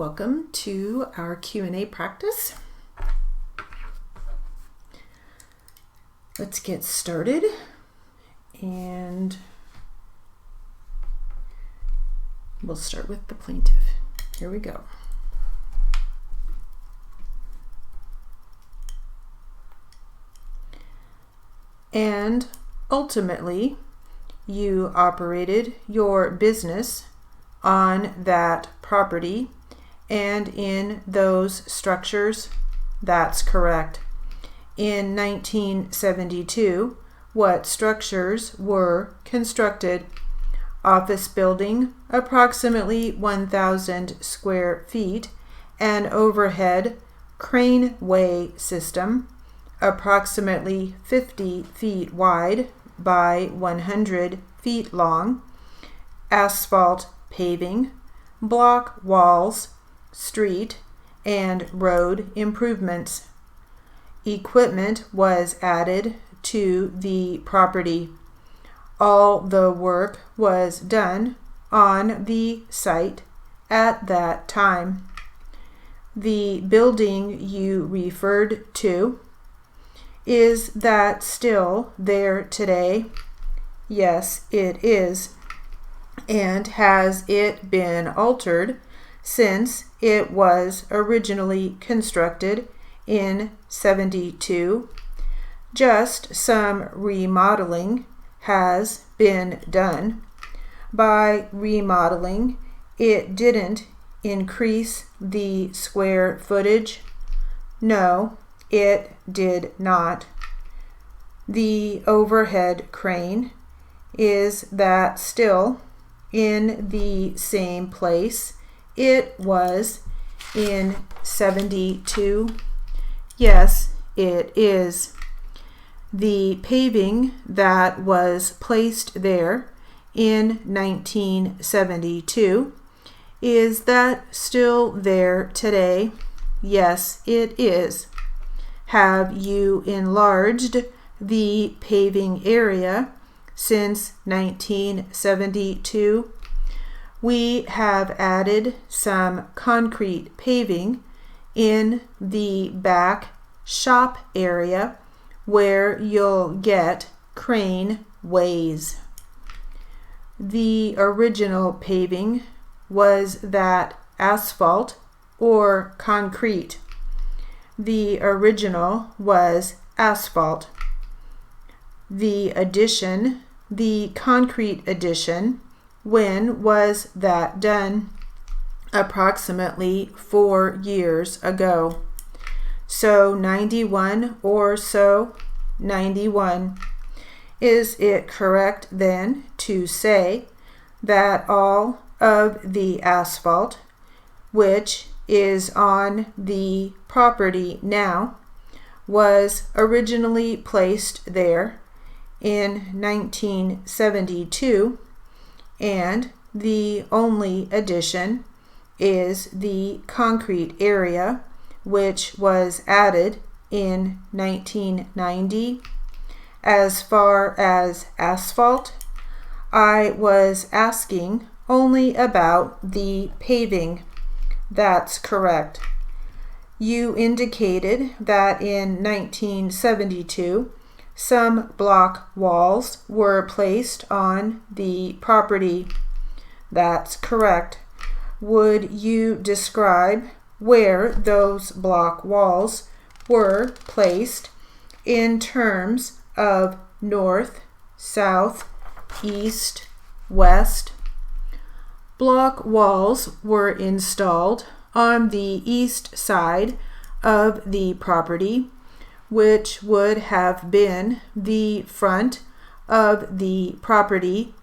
Welcome to our Q&A practice. Let's get started, and we'll start with the plaintiff. Here we go. And ultimately, you operated your business on that property and in those structures. That's correct. In 1972, what structures were constructed? Office building, approximately 1,000 square feet, an overhead craneway system, approximately 50 feet wide by 100 feet long, asphalt paving, block walls, street and road improvements. Equipment was added to the property. All the work was done on the site at that time. The building you referred to, is that still there today? Yes, it is. And has it been altered since it was originally constructed in 72? Just some remodeling has been done. By remodeling, it didn't increase the square footage. No, it did not. The overhead crane, is that still in the same place it was in 72? Yes, it is. The paving that was placed there in 1972, is that still there today? Yes, it is. Have you enlarged the paving area since 1972? We have added some concrete paving in the back shop area where you'll get crane ways. The original paving, was that asphalt or concrete? The original was asphalt. The addition, the concrete addition, when was that done? Approximately 4 years ago. So 91 or so? 91. Is it correct then to say that all of the asphalt, which is on the property now, was originally placed there in 1972, and the only addition is the concrete area, which was added in 1990? As far as asphalt, I was asking only about the paving. That's correct. You indicated that in 1972, some block walls were placed on the property. That's correct. Would you describe where those block walls were placed in terms of north, south, east, west? Block walls were installed on the east side of the property, which would have been the front of the property,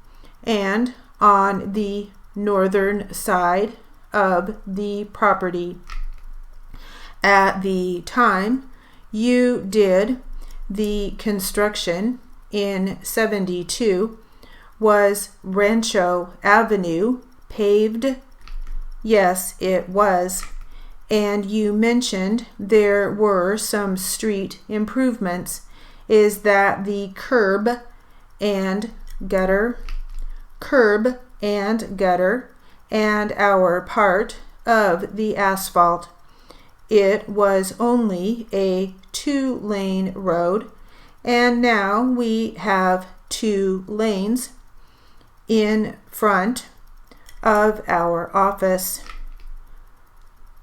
and on the northern side of the property. At the time you did the construction in 72, was Rancho Avenue paved? Yes, it was. And you mentioned there were some street improvements. Is that the curb and gutter? Curb and gutter, and our part of the asphalt. It was only a 2-lane road, and now we have 2 lanes in front of our office.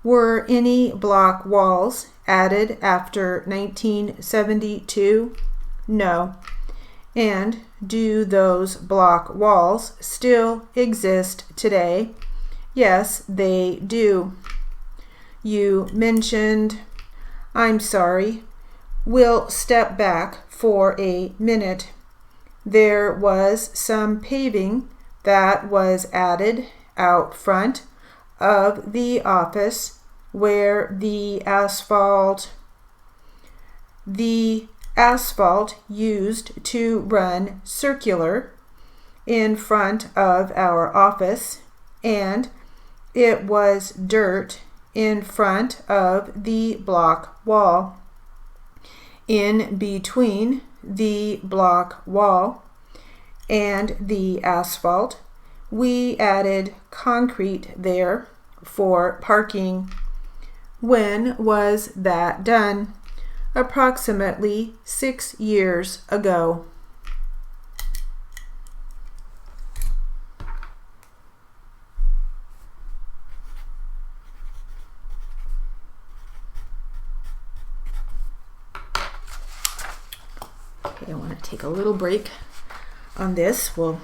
Were any block walls added after 1972? No. And do those block walls still exist today? Yes, they do. You mentioned, I'm sorry, we'll step back for a minute. There was some paving that was added out front of the office where the asphalt used to run circular in front of our office, and it was dirt in front of the block wall. In between the block wall and the asphalt, we added concrete there for parking. When was that done? Approximately 6 years ago. Okay, I want to take a little break on this. We'll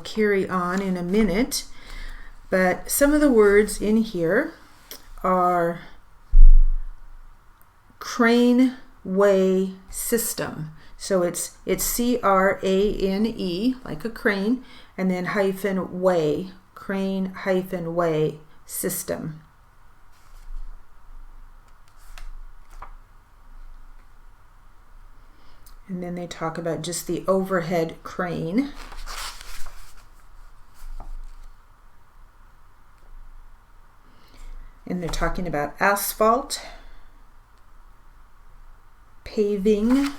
carry on in a minute, but some of the words in here are craneway system. So it's C-R-A-N-E, like a crane, and then hyphen way, crane hyphen way system. And then they talk about just the overhead crane. And they're talking about asphalt, paving,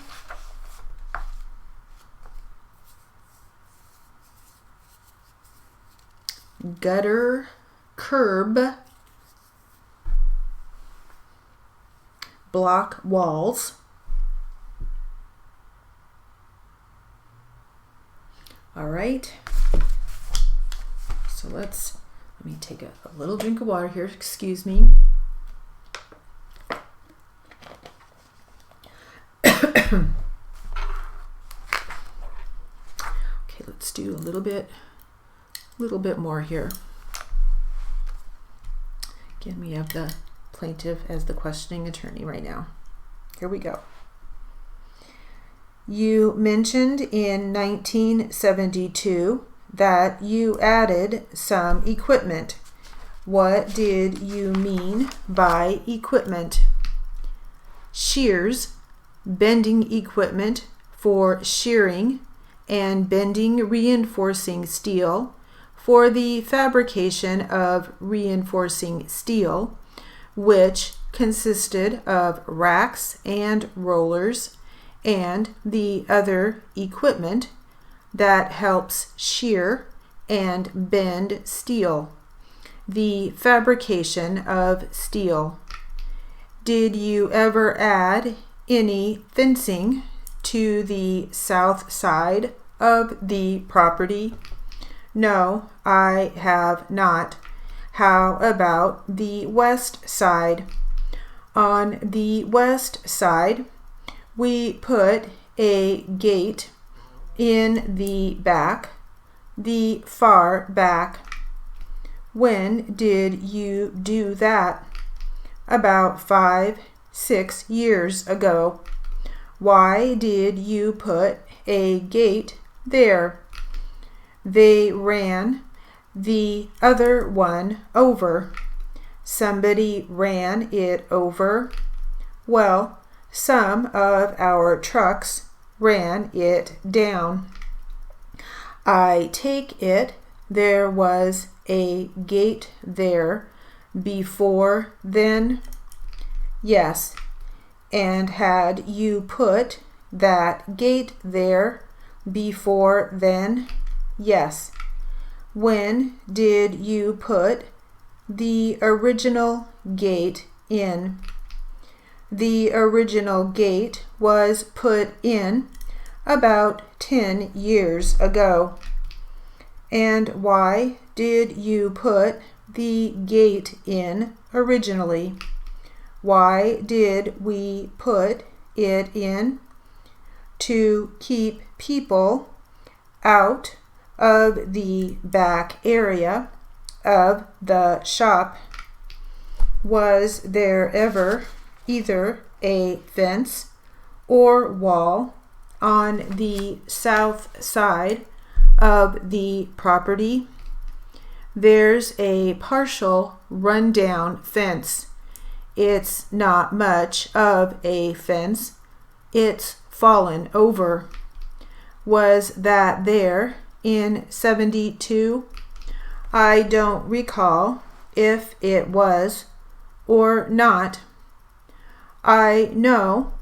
gutter, curb, block walls, all right, so let me take a little drink of water here, excuse me. Okay, let's do a little bit more here. Again, we have the plaintiff as the questioning attorney right now. Here we go. You mentioned in 1972 that you added some equipment. What did you mean by equipment? Shears, bending equipment for shearing and bending reinforcing steel for the fabrication of reinforcing steel, which consisted of racks and rollers and the other equipment that helps shear and bend steel. The fabrication of steel. Did you ever add any fencing to the south side of the property? No, I have not. How about the west side? On the west side, we put a gate in the back, the far back. When did you do that? About 5-6 years ago. Why did you put a gate there? They ran the other one over. Somebody ran it over. Well, some of our trucks ran it down. I take it there was a gate there before then? Yes. And had you put that gate there before then? Yes. When did you put the original gate in? The original gate was put in about 10 years ago. And why did you put the gate in originally? Why did we put it in? To keep people out of the back area of the shop. Was there ever either a fence or wall on the south side of the property? There's a partial rundown fence. It's not much of a fence. It's fallen over. Was that there in 72? I don't recall if it was or not. I know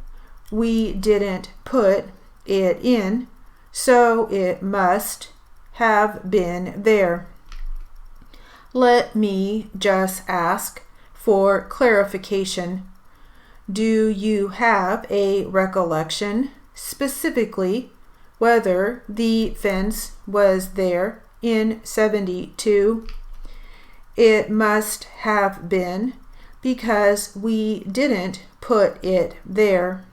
we didn't put it in, so it must have been there. Let me just ask for clarification. Do you have a recollection specifically whether the fence was there in 72? It must have been, because we didn't put it there.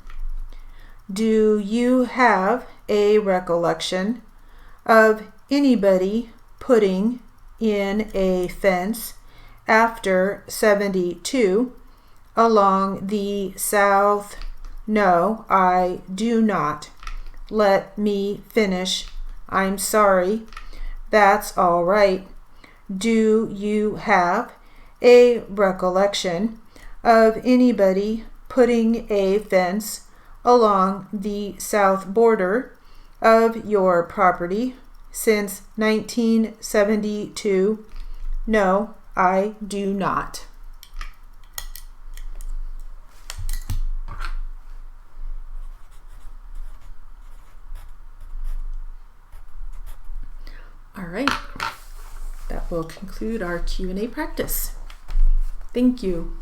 Do you have a recollection of anybody putting in a fence after 72 along the south? No, I do not. Let me finish. I'm sorry. That's all right. Do you have a recollection of anybody putting a fence along the south border of your property since 1972? No, I do not. All right, that will conclude our Q&A practice. Thank you.